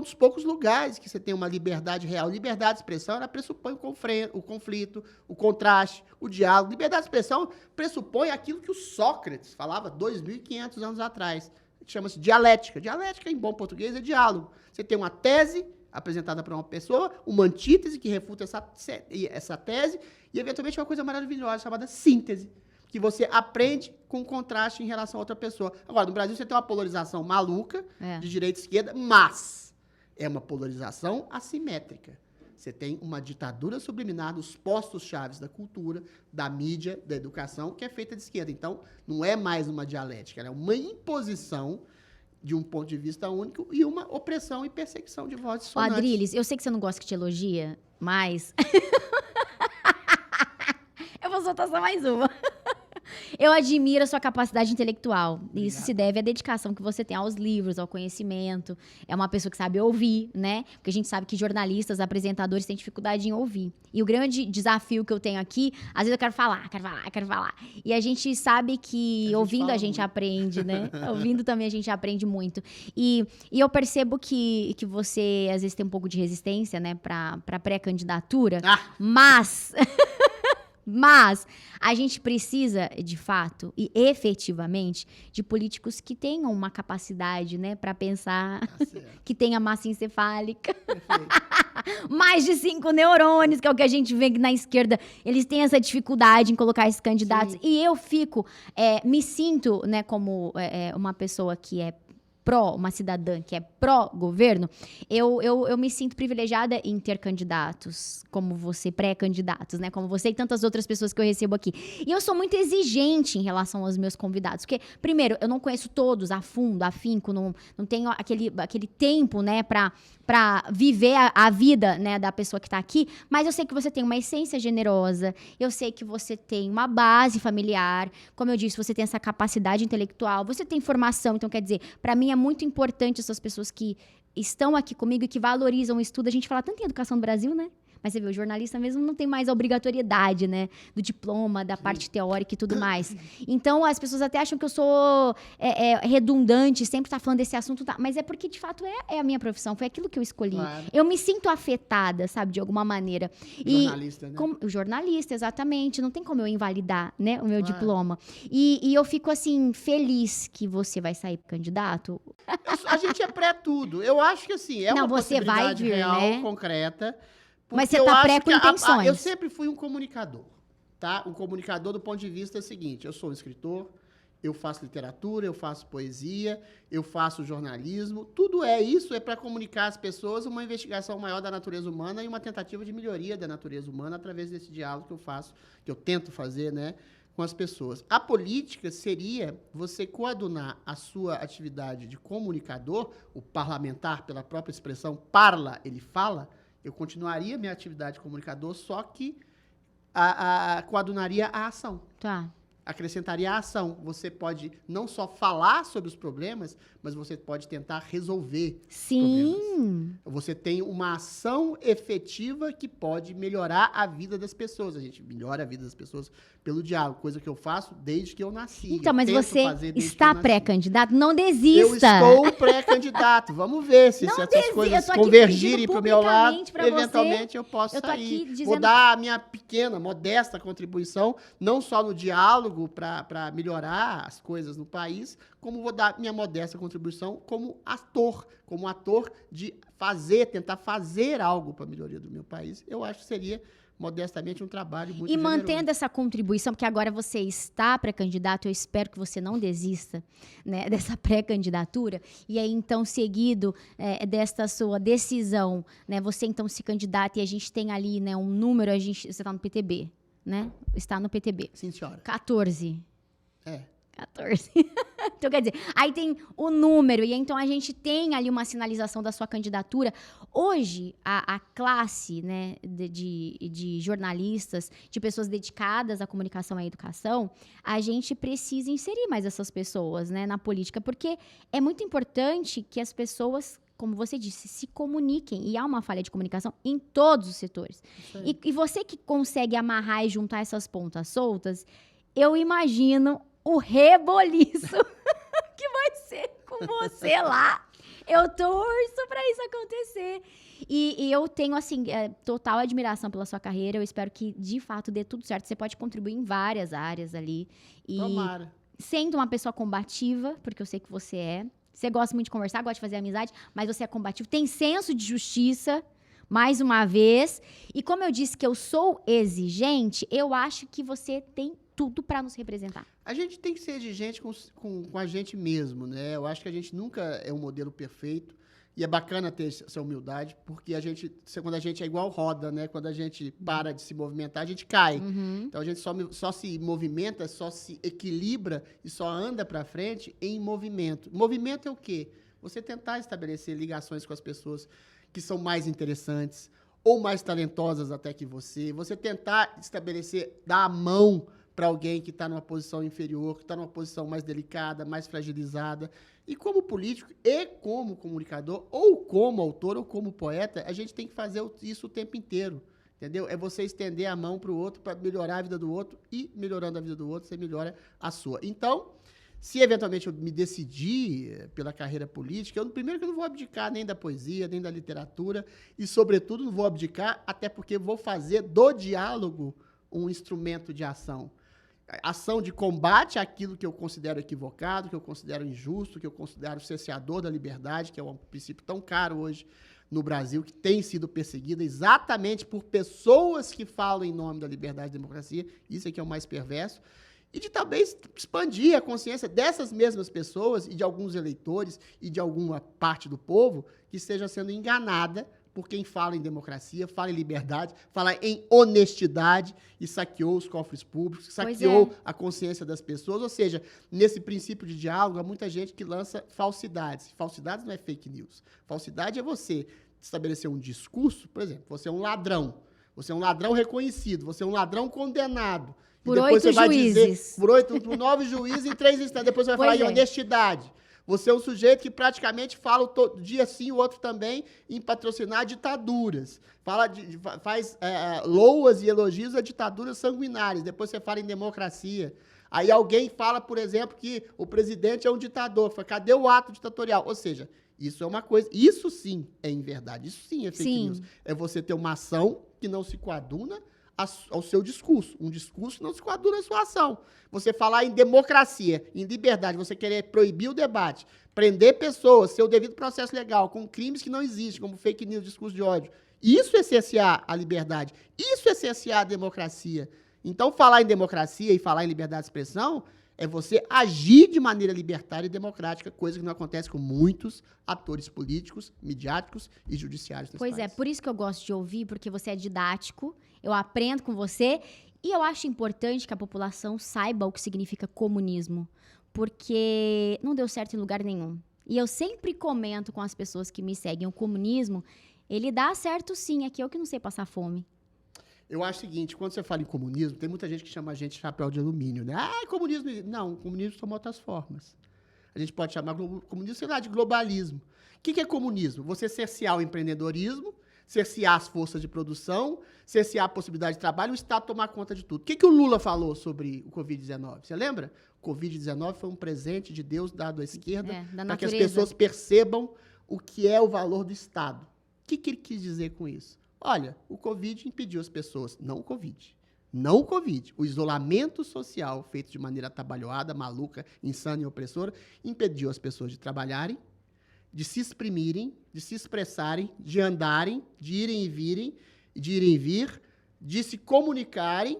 Speaker 2: dos poucos lugares que você tem uma liberdade real. Liberdade de expressão, ela pressupõe o conflito, o contraste, o diálogo. Liberdade de expressão pressupõe aquilo que o Sócrates falava 2.500 anos atrás. Chama-se dialética. Dialética, em bom português, é diálogo. Você tem uma tese apresentada por uma pessoa, uma antítese que refuta essa tese, e, eventualmente, uma coisa maravilhosa chamada síntese, que você aprende com contraste em relação a outra pessoa. Agora, no Brasil, você tem uma polarização maluca de direita e esquerda, mas é uma polarização assimétrica. Você tem uma ditadura subliminar nos postos-chaves da cultura, da mídia, da educação, que é feita de esquerda. Então, não é mais uma dialética, ela é uma imposição de um ponto de vista único e uma opressão e perseguição de vozes sonantes.
Speaker 1: Adriles, eu sei que você não gosta que te elogia, mas... eu vou soltar só mais uma. Eu admiro a sua capacidade intelectual. Obrigado. Isso se deve à dedicação que você tem aos livros, ao conhecimento. É uma pessoa que sabe ouvir, né? Porque a gente sabe que jornalistas, apresentadores têm dificuldade em ouvir. E o grande desafio que eu tenho aqui, às vezes eu quero falar. E a gente sabe que ouvindo a gente aprende, né? Ouvindo também a gente aprende muito. E eu percebo que você, às vezes, tem um pouco de resistência, né? Pra pré-candidatura. Mas a gente precisa, de fato e efetivamente, de políticos que tenham uma capacidade, né, para pensar, que tenha massa encefálica. Mais de 5 neurônios, que é o que a gente vê na esquerda. Eles têm essa dificuldade em colocar esses candidatos. Sim. E eu me sinto, né, como uma pessoa que é uma cidadã que é pró-governo, eu me sinto privilegiada em ter candidatos como você, pré-candidatos, né? Como você e tantas outras pessoas que eu recebo aqui. E eu sou muito exigente em relação aos meus convidados, porque, primeiro, eu não conheço todos a fundo, afinco, não tenho aquele tempo, né, pra viver a vida, né, da pessoa que tá aqui, mas eu sei que você tem uma essência generosa, eu sei que você tem uma base familiar, como eu disse, você tem essa capacidade intelectual, você tem formação, então, quer dizer, pra mim é muito importante essas pessoas que estão aqui comigo e que valorizam o estudo. A gente fala tanto em educação no Brasil, né? Mas você vê, o jornalista mesmo não tem mais a obrigatoriedade, né? Do diploma, da parte teórica e tudo mais. Então, as pessoas até acham que eu sou redundante, sempre tá falando desse assunto, tá? Mas é porque, de fato, é a minha profissão, foi aquilo que eu escolhi. Claro. Eu me sinto afetada, sabe, de alguma maneira.
Speaker 2: Jornalista, né?
Speaker 1: O jornalista, exatamente. Não tem como eu invalidar, né, o meu diploma. E eu fico, assim, feliz que você vai sair candidato.
Speaker 2: A gente é pré-tudo. Eu acho que, assim, uma possibilidade real, né? Concreta.
Speaker 1: Mas você tá pré com intenções.
Speaker 2: Eu sempre fui um comunicador, tá? Um comunicador do ponto de vista seguinte, eu sou um escritor, eu faço literatura, eu faço poesia, eu faço jornalismo, tudo isso é para comunicar às pessoas uma investigação maior da natureza humana e uma tentativa de melhoria da natureza humana através desse diálogo que eu faço, que eu tento fazer, né, com as pessoas. A política seria você coadunar a sua atividade de comunicador, o parlamentar, pela própria expressão parla, ele fala. Eu continuaria minha atividade de comunicador, só que coadunaria a ação.
Speaker 1: Tá.
Speaker 2: acrescentaria a ação. Você pode não só falar sobre os problemas, mas você pode tentar resolver os problemas. Você tem uma ação efetiva que pode melhorar a vida das pessoas. A gente melhora a vida das pessoas pelo diálogo, coisa que eu faço desde que eu nasci.
Speaker 1: Então, mas você está pré-candidato? Não desista.
Speaker 2: Eu estou pré-candidato. Vamos ver se essas coisas convergirem para o meu lado. Eventualmente eu posso sair. Vou dar a minha pequena, modesta contribuição, não só no diálogo para melhorar as coisas no país, como vou dar minha modesta contribuição como ator de tentar fazer algo para a melhoria do meu país. Eu acho que seria, modestamente, um trabalho muito generoso.
Speaker 1: Mantendo essa contribuição, porque agora você está pré-candidato, eu espero que você não desista, né, dessa pré-candidatura, e aí, então, seguido desta sua decisão, né, você, então, se candidata e a gente tem ali, né, um número, você está no PTB, né? Está no PTB.
Speaker 2: Sim, senhora.
Speaker 1: 14. 14. Então, quer dizer, aí tem o número, e então a gente tem ali uma sinalização da sua candidatura. Hoje, a classe, né, de jornalistas, de pessoas dedicadas à comunicação e à educação, a gente precisa inserir mais essas pessoas, né, na política, porque é muito importante que as pessoas, como você disse, se comuniquem. E há uma falha de comunicação em todos os setores. E você que consegue amarrar e juntar essas pontas soltas, eu imagino o reboliço que vai ser com você lá. Eu torço para isso acontecer. E eu tenho, assim, total admiração pela sua carreira. Eu espero que, de fato, dê tudo certo. Você pode contribuir em várias áreas ali. E
Speaker 2: tomara.
Speaker 1: Sendo uma pessoa combativa, porque eu sei que você é. Você gosta muito de conversar, gosta de fazer amizade, mas você é combativo. Tem senso de justiça, mais uma vez. E como eu disse que eu sou exigente, eu acho que você tem tudo para nos representar.
Speaker 2: A gente tem que ser exigente com a gente mesmo, né? Eu acho que a gente nunca é um modelo perfeito. E é bacana ter essa humildade, porque quando a gente é igual roda, né? Quando a gente para de se movimentar, a gente cai. Então, a gente só se movimenta, só se equilibra e só anda para frente em movimento. Movimento é o quê? Você tentar estabelecer ligações com as pessoas que são mais interessantes ou mais talentosas até que você. Você tentar dar a mão para alguém que está numa posição inferior, que está numa posição mais delicada, mais fragilizada. E como político e como comunicador, ou como autor, ou como poeta, a gente tem que fazer isso o tempo inteiro, entendeu? É você estender a mão para o outro, para melhorar a vida do outro, e melhorando a vida do outro, você melhora a sua. Então, se eventualmente eu me decidir pela carreira política, primeiro que eu não vou abdicar nem da poesia, nem da literatura, e, sobretudo, não vou abdicar, até porque vou fazer do diálogo um instrumento de ação. Ação de combate àquilo que eu considero equivocado, que eu considero injusto, que eu considero cerceador da liberdade, que é um princípio tão caro hoje no Brasil, que tem sido perseguida exatamente por pessoas que falam em nome da liberdade e da democracia. Isso é que é o mais perverso. E de talvez expandir a consciência dessas mesmas pessoas e de alguns eleitores e de alguma parte do povo que esteja sendo enganada por quem fala em democracia, fala em liberdade, fala em honestidade e saqueou os cofres públicos, saqueou a consciência das pessoas. Ou seja, nesse princípio de diálogo, há muita gente que lança falsidades. Falsidades não é fake news. Falsidade é você estabelecer um discurso, por exemplo, você é um ladrão reconhecido, você é um ladrão condenado.
Speaker 1: Por 8 juízes.
Speaker 2: Por 9 juízes em 3 instantes. Depois você vai falar em honestidade. Você é um sujeito que praticamente fala todo dia sim, o outro também, em patrocinar ditaduras. Faz loas e elogios a ditaduras sanguinárias. Depois você fala em democracia. Aí alguém fala, por exemplo, que o presidente é um ditador. Cadê o ato ditatorial? Ou seja, isso é uma coisa... Isso sim é inverdade. Isso sim é fake news. É você ter uma ação que não se coaduna ao seu discurso. Um discurso que não se coaduna à sua ação. Você falar em democracia, em liberdade, você querer proibir o debate, prender pessoas, seu devido processo legal, com crimes que não existem, como fake news, discurso de ódio. Isso é cercear a liberdade. Isso é cercear a democracia. Então, falar em democracia e falar em liberdade de expressão é você agir de maneira libertária e democrática, coisa que não acontece com muitos atores políticos, midiáticos e judiciários nesse país.
Speaker 1: Pois é, por isso que eu gosto de ouvir, porque você é didático, eu aprendo com você, e eu acho importante que a população saiba o que significa comunismo, porque não deu certo em lugar nenhum. E eu sempre comento com as pessoas que me seguem, o comunismo, ele dá certo sim, aqui eu que não sei passar fome.
Speaker 2: Eu acho o seguinte, quando você fala em comunismo, tem muita gente que chama a gente de chapéu de alumínio, né? Ah, comunismo... Não, o comunismo toma outras formas. A gente pode chamar comunismo, sei lá, de globalismo. O que é comunismo? Você cercear o empreendedorismo, cercear as forças de produção, cercear a possibilidade de trabalho, o Estado tomar conta de tudo. O que o Lula falou sobre o Covid-19? Você lembra? O Covid-19 foi um presente de Deus dado à esquerda para que as pessoas percebam o que é o valor do Estado. O que ele quis dizer com isso? Olha, o Covid impediu as pessoas, não o Covid, o isolamento social feito de maneira atabalhoada, maluca, insana e opressora, impediu as pessoas de trabalharem, de se exprimirem, de se expressarem, de andarem, de irem e virem, de irem e vir, de se comunicarem,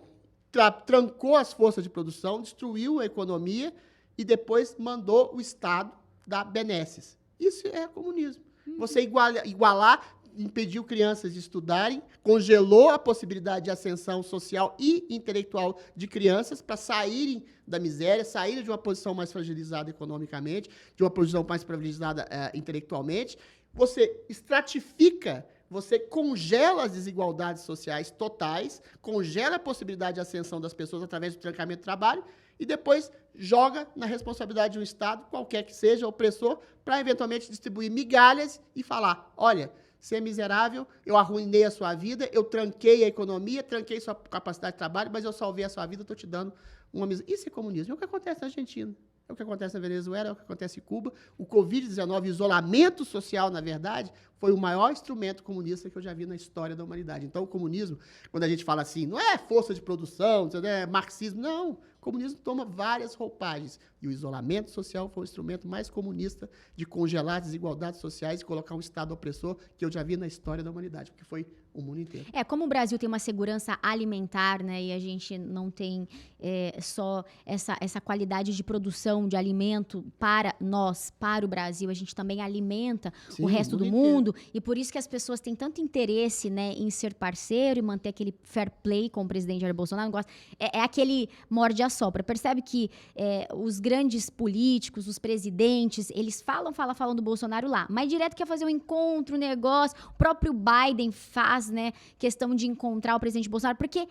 Speaker 2: trancou as forças de produção, destruiu a economia e depois mandou o Estado dar benesses. Isso é comunismo. Você igualar, impediu crianças de estudarem, congelou a possibilidade de ascensão social e intelectual de crianças para saírem da miséria, saírem de uma posição mais fragilizada economicamente, de uma posição mais fragilizada intelectualmente. Você estratifica, você congela as desigualdades sociais totais, congela a possibilidade de ascensão das pessoas através do trancamento do trabalho e depois joga na responsabilidade de um Estado, qualquer que seja, opressor, para eventualmente distribuir migalhas e falar, olha, você é miserável, eu arruinei a sua vida, eu tranquei a economia, tranquei sua capacidade de trabalho, mas eu salvei a sua vida, estou te dando uma miséria. Isso é comunismo. É o que acontece na Argentina, é o que acontece na Venezuela, é o que acontece em Cuba. O Covid-19, o isolamento social, na verdade, foi o maior instrumento comunista que eu já vi na história da humanidade. Então, o comunismo, quando a gente fala assim, não é força de produção, não é marxismo, não. O comunismo toma várias roupagens. E o isolamento social foi o instrumento mais comunista de congelar desigualdades sociais e colocar um Estado opressor que eu já vi na história da humanidade, porque foi o mundo inteiro.
Speaker 1: Como o Brasil tem uma segurança alimentar, né, e a gente não tem só essa qualidade de produção de alimento para nós, para o Brasil, a gente também alimenta o resto do mundo, e por isso que as pessoas têm tanto interesse, né, em ser parceiro e manter aquele fair play com o presidente Jair Bolsonaro. É aquele morde-a-sopra. Percebe que os grandes políticos, os presidentes, eles falam do Bolsonaro lá, mas direto quer fazer um encontro, um negócio. O próprio Biden faz, né, questão de encontrar o presidente Bolsonaro, porque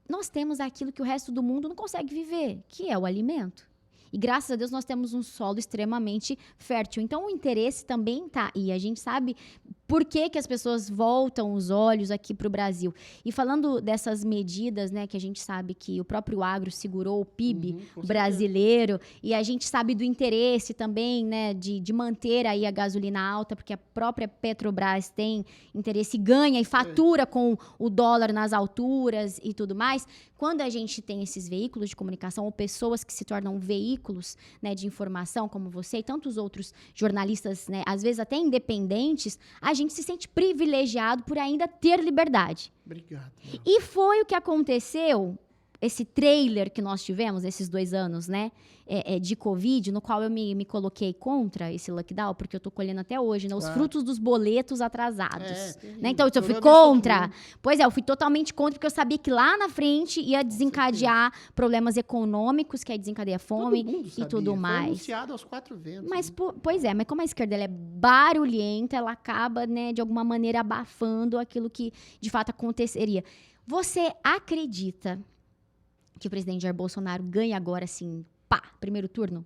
Speaker 1: nós temos aquilo que o resto do mundo não consegue viver, que é o alimento. E graças a Deus nós temos um solo extremamente fértil. Então o interesse também tá. E a gente sabe por que as pessoas voltam os olhos aqui para o Brasil. E falando dessas medidas, né, que a gente sabe que o próprio agro segurou o PIB brasileiro, e a gente sabe do interesse também, né, de manter aí a gasolina alta, porque a própria Petrobras tem interesse e ganha e fatura com o dólar nas alturas e tudo mais. Quando a gente tem esses veículos de comunicação ou pessoas que se tornam veículos, né, de informação, como você e tantos outros jornalistas, né, às vezes até independentes, a gente se sente privilegiado por ainda ter liberdade.
Speaker 2: Obrigado.
Speaker 1: E foi o que aconteceu, esse trailer que nós tivemos esses 2 anos, né, de Covid, no qual eu me coloquei contra esse lockdown, porque eu tô colhendo até hoje, né, os frutos dos boletos atrasados. Né? Então, eu fui contra. Pois é, eu fui totalmente contra, porque eu sabia que lá na frente ia desencadear problemas econômicos, que aí desencadeia fome e tudo mais. Foi
Speaker 2: anunciado aos 4 ventos.
Speaker 1: Mas, pois é, mas como a esquerda ela é barulhenta, ela acaba, né, de alguma maneira abafando aquilo que de fato aconteceria. Você acredita que o presidente Jair Bolsonaro ganha agora, assim, primeiro turno?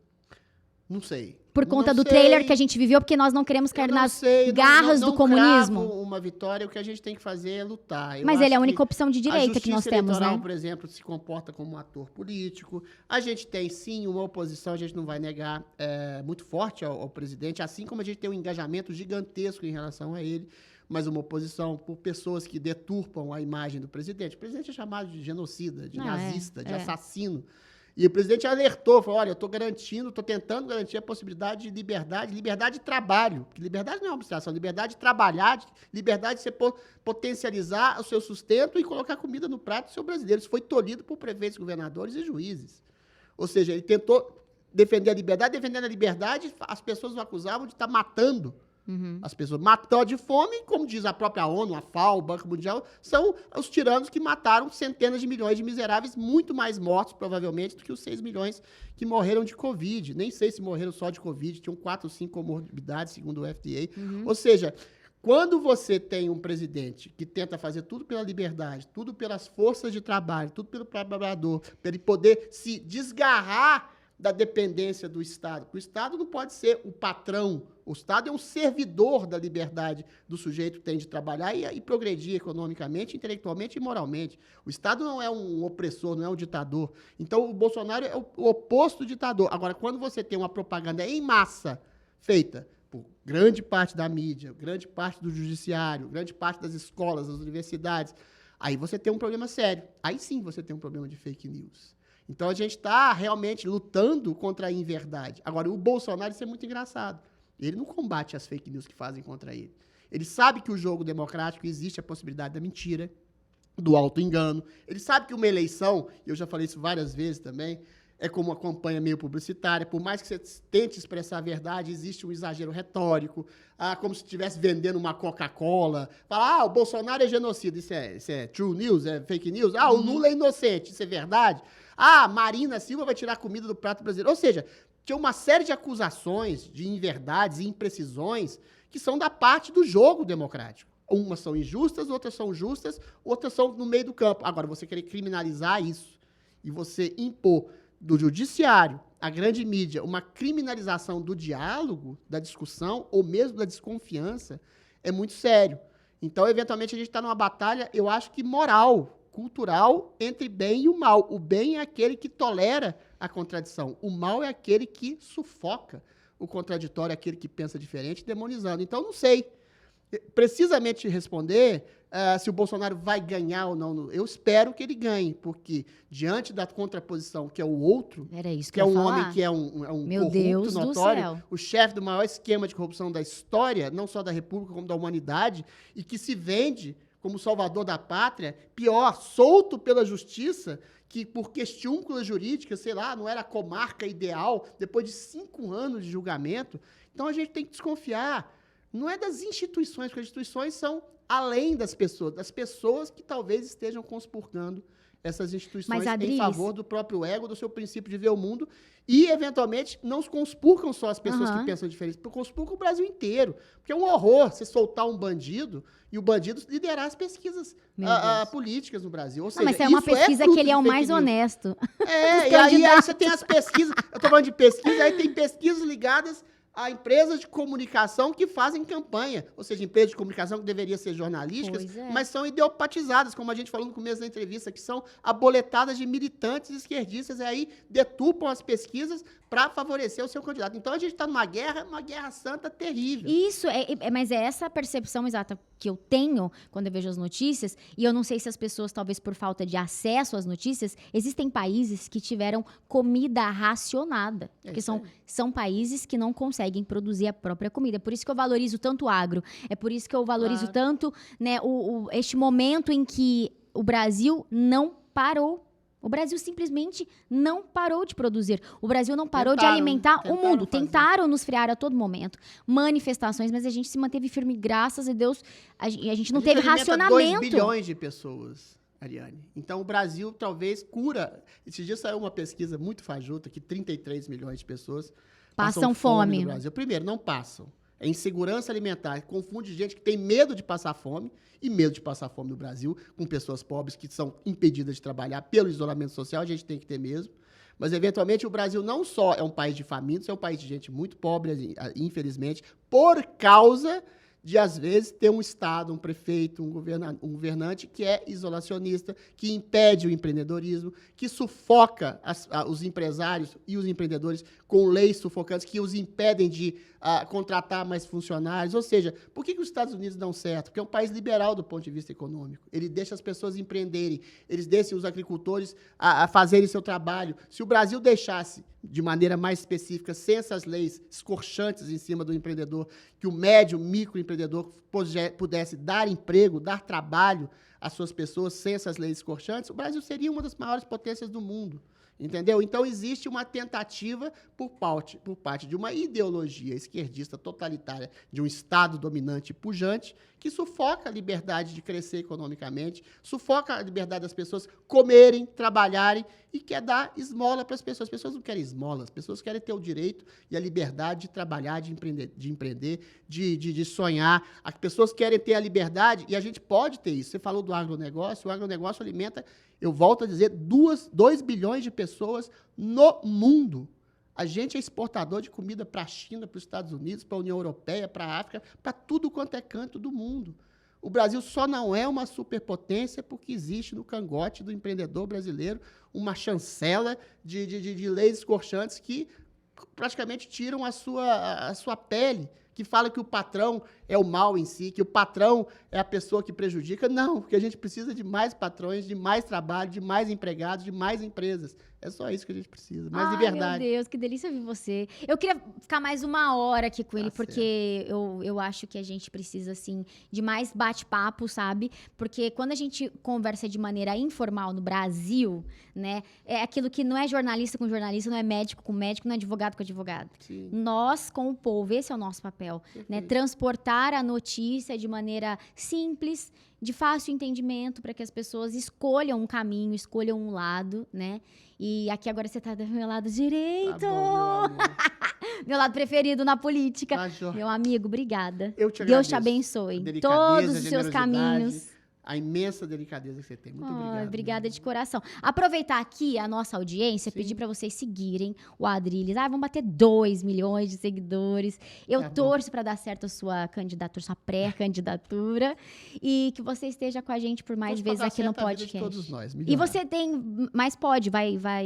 Speaker 2: Não sei.
Speaker 1: Por conta do trailer que a gente viveu, porque nós não queremos cair nas garras do comunismo?
Speaker 2: Uma vitória, o que a gente tem que fazer é lutar.
Speaker 1: Mas ele é a única opção de direita que nós temos, né?
Speaker 2: A justiça eleitoral, por exemplo, se comporta como um ator político. A gente tem, sim, uma oposição, a gente não vai negar, muito forte ao presidente, assim como a gente tem um engajamento gigantesco em relação a ele, mas uma oposição por pessoas que deturpam a imagem do presidente. O presidente é chamado de genocida, de nazista, de assassino. E o presidente alertou, falou, olha, eu estou tentando garantir a possibilidade de liberdade de trabalho. Porque liberdade não é uma abstração, liberdade de trabalhar, liberdade de você potencializar o seu sustento e colocar comida no prato do seu brasileiro. Isso foi tolhido por prefeitos, governadores e juízes. Ou seja, ele tentou defender a liberdade, defendendo a liberdade, as pessoas o acusavam de estar matando. As pessoas mataram de fome, como diz a própria ONU, a FAO, o Banco Mundial, são os tiranos que mataram centenas de milhões de miseráveis, muito mais mortos, provavelmente, do que os 6 milhões que morreram de Covid. Nem sei se morreram só de Covid, tinham 4 ou 5 comorbidades, segundo o FDA. Ou seja, Quando você tem um presidente que tenta fazer tudo pela liberdade, tudo pelas forças de trabalho, tudo pelo trabalhador, para ele poder se desgarrar da dependência do Estado. O Estado não pode ser o patrão. O Estado é um servidor da liberdade do sujeito que tem de trabalhar e progredir economicamente, intelectualmente e moralmente. O Estado não é um opressor, não é um ditador. Então, o Bolsonaro é o oposto do ditador. Agora, quando você tem uma propaganda em massa feita por grande parte da mídia, grande parte do judiciário, grande parte das escolas, das universidades, aí você tem um problema sério. Aí sim você tem um problema de fake news. Então, a gente está realmente lutando contra a inverdade. Agora, o Bolsonaro, isso é muito engraçado. Ele não combate as fake news que fazem contra ele. Ele sabe que o jogo democrático existe a possibilidade da mentira, do auto-engano. Ele sabe que uma eleição, eu já falei isso várias vezes também, é como uma campanha meio publicitária. Por mais que você tente expressar a verdade, existe um exagero retórico, como se estivesse vendendo uma Coca-Cola. Fala, o Bolsonaro é genocida. Isso é true news? É fake news? O Lula é inocente. Isso é verdade? Marina Silva vai tirar comida do prato brasileiro. Ou seja, tinha uma série de acusações, de inverdades e imprecisões que são da parte do jogo democrático. Umas são injustas, outras são justas, outras são no meio do campo. Agora, você querer criminalizar isso e você impor do judiciário, a grande mídia, uma criminalização do diálogo, da discussão ou mesmo da desconfiança, é muito sério. Então, eventualmente, a gente está numa batalha, eu acho que moral, cultural, entre bem e o mal. O bem é aquele que tolera a contradição. O mal é aquele que sufoca o contraditório, é aquele que pensa diferente, demonizando. Então, não sei precisamente responder se o Bolsonaro vai ganhar ou não. Eu espero que ele ganhe, porque diante da contraposição que é o outro,
Speaker 1: que é um
Speaker 2: homem que é um corrupto notório, o chefe do maior esquema de corrupção da história, não só da República, como da humanidade, e que se vende como salvador da pátria, pior, solto pela justiça, que por questiúnculas jurídicas, sei lá, não era a comarca ideal, depois de 5 anos de julgamento. Então, a gente tem que desconfiar. Não é das instituições, porque as instituições são além das pessoas que talvez estejam conspurcando essas instituições em favor do próprio ego, do seu princípio de ver o mundo, e, eventualmente, não conspurcam só as pessoas que pensam diferente, conspurcam o Brasil inteiro. Porque é um horror você soltar um bandido e o bandido liderar as pesquisas políticas no Brasil. Ou seja,
Speaker 1: mas é uma pesquisa que ele é o mais honesto.
Speaker 2: E aí você tem as pesquisas, eu estou falando de pesquisa, aí tem pesquisas ligadas a empresas de comunicação que fazem campanha, ou seja, empresas de comunicação que deveriam ser jornalísticas, mas são ideopatizadas, como a gente falou no começo da entrevista, que são aboletadas de militantes esquerdistas, e aí detupam as pesquisas para favorecer o seu candidato. Então, a gente está numa guerra santa terrível.
Speaker 1: Isso, mas é essa percepção exata que eu tenho quando eu vejo as notícias, e eu não sei se as pessoas, talvez por falta de acesso às notícias, existem países que tiveram comida racionada, porque são países que não conseguem produzir a própria comida. Por isso que eu valorizo tanto o agro, é por isso que eu valorizo tanto, né, este momento em que o Brasil não parou. O Brasil simplesmente não parou de produzir. O Brasil não parou de alimentar o mundo. Tentaram nos frear a todo momento. Manifestações, mas a gente se manteve firme, graças a Deus. A gente não teve racionamento.
Speaker 2: 2 bilhões de pessoas, Ariane. Então, o Brasil talvez cura. Esses dias saiu uma pesquisa muito fajuta que 33 milhões de pessoas passam fome no Brasil. Primeiro, não passam. É insegurança alimentar. Confunde gente que tem medo de passar fome e medo de passar fome no Brasil, com pessoas pobres que são impedidas de trabalhar pelo isolamento social, a gente tem que ter mesmo. Mas, eventualmente, o Brasil não só é um país de famintos, é um país de gente muito pobre, infelizmente, por causa de, às vezes, ter um Estado, um prefeito, um governante que é isolacionista, que impede o empreendedorismo, que sufoca os empresários e os empreendedores com leis sufocantes que os impedem de contratar mais funcionários. Ou seja, por que os Estados Unidos dão certo? Porque é um país liberal do ponto de vista econômico. Ele deixa as pessoas empreenderem, eles deixam os agricultores a fazerem seu trabalho. Se o Brasil deixasse, de maneira mais específica, sem essas leis escorchantes em cima do empreendedor, que o médio, microempreendedor pudesse dar emprego, dar trabalho às suas pessoas sem essas leis escorchantes, o Brasil seria uma das maiores potências do mundo. Entendeu? Então, existe uma tentativa por parte de uma ideologia esquerdista totalitária, de um Estado dominante e pujante, que sufoca a liberdade de crescer economicamente, sufoca a liberdade das pessoas comerem, trabalharem e quer dar esmola para as pessoas. As pessoas não querem esmola, as pessoas querem ter o direito e a liberdade de trabalhar, de empreender, de sonhar. As pessoas querem ter a liberdade e a gente pode ter isso. Você falou do agronegócio, o agronegócio alimenta, eu volto a dizer, 2 bilhões de pessoas no mundo. A gente é exportador de comida para a China, para os Estados Unidos, para a União Europeia, para a África, para tudo quanto é canto do mundo. O Brasil só não é uma superpotência porque existe no cangote do empreendedor brasileiro uma chancela de leis escorchantes que praticamente tiram a sua pele, que fala que o patrão é o mal em si, que o patrão é a pessoa que prejudica. Não, porque a gente precisa de mais patrões, de mais trabalho, de mais empregados, de mais empresas. É só isso que a gente precisa, mais liberdade.
Speaker 1: Meu Deus, que delícia ouvir você. Eu queria ficar mais 1 hora aqui com ele, porque eu acho que a gente precisa, assim, de mais bate-papo, sabe? Porque quando a gente conversa de maneira informal no Brasil, né, é aquilo que não é jornalista com jornalista, não é médico com médico, não é advogado com advogado.
Speaker 2: Sim.
Speaker 1: Nós, com o povo, esse é o nosso papel, né? Transportar a notícia de maneira simples, de fácil entendimento, para que as pessoas escolham um caminho, escolham um lado, né? E aqui agora você tá do meu lado direito.
Speaker 2: Tá bom, meu amor.
Speaker 1: Meu lado preferido na política.
Speaker 2: Tá, joia.
Speaker 1: Meu amigo, obrigada.
Speaker 2: Eu te
Speaker 1: Deus te
Speaker 2: agradeço.
Speaker 1: abençoe.
Speaker 2: A
Speaker 1: Em
Speaker 2: delicadeza,
Speaker 1: todos
Speaker 2: a
Speaker 1: os seus
Speaker 2: generosidade,
Speaker 1: caminhos.
Speaker 2: A imensa delicadeza que você tem. Muito obrigado.
Speaker 1: Obrigada de coração. Aproveitar aqui a nossa audiência,
Speaker 2: Sim.
Speaker 1: pedir para vocês seguirem o Adrilles. Vamos bater 2 milhões de seguidores. Eu
Speaker 2: Tá bom.
Speaker 1: torço para dar certo a sua candidatura, sua pré-candidatura. E que você esteja com a gente por mais
Speaker 2: Torço pra
Speaker 1: vezes
Speaker 2: dar
Speaker 1: aqui no
Speaker 2: certo a vida de
Speaker 1: podcast.
Speaker 2: todos nós,
Speaker 1: E
Speaker 2: milionário.
Speaker 1: você tem mais pode,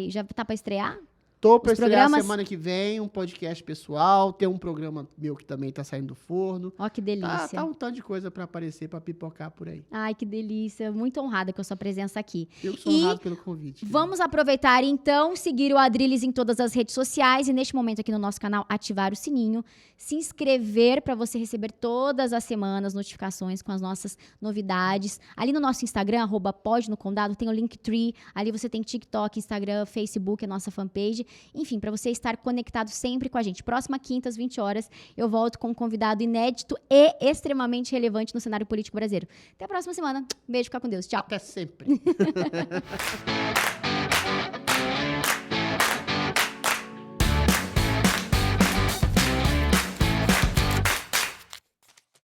Speaker 1: já tá para estrear?
Speaker 2: Tô para
Speaker 1: Os
Speaker 2: estrear
Speaker 1: programas-
Speaker 2: semana que vem um podcast pessoal, tem um programa meu que também tá saindo do forno.
Speaker 1: Ó, que delícia.
Speaker 2: Tá um tanto de coisa para aparecer, para pipocar por aí.
Speaker 1: Ai, que delícia. Muito honrada com a sua presença aqui.
Speaker 2: Eu sou
Speaker 1: E
Speaker 2: honrado pelo convite.
Speaker 1: Vamos aproveitar, então, seguir o Adrilles em todas as redes sociais e, neste momento, aqui no nosso canal, ativar o sininho, se inscrever para você receber todas as semanas notificações com as nossas novidades. Ali no nosso Instagram, @podnocondado, tem o Linktree. Ali você tem TikTok, Instagram, Facebook, a nossa fanpage. Enfim, para você estar conectado sempre com a gente. Próxima quinta, às 20 horas, eu volto com um convidado inédito e extremamente relevante no cenário político brasileiro. Até a próxima semana. Beijo, fica com Deus. Tchau.
Speaker 2: Até sempre.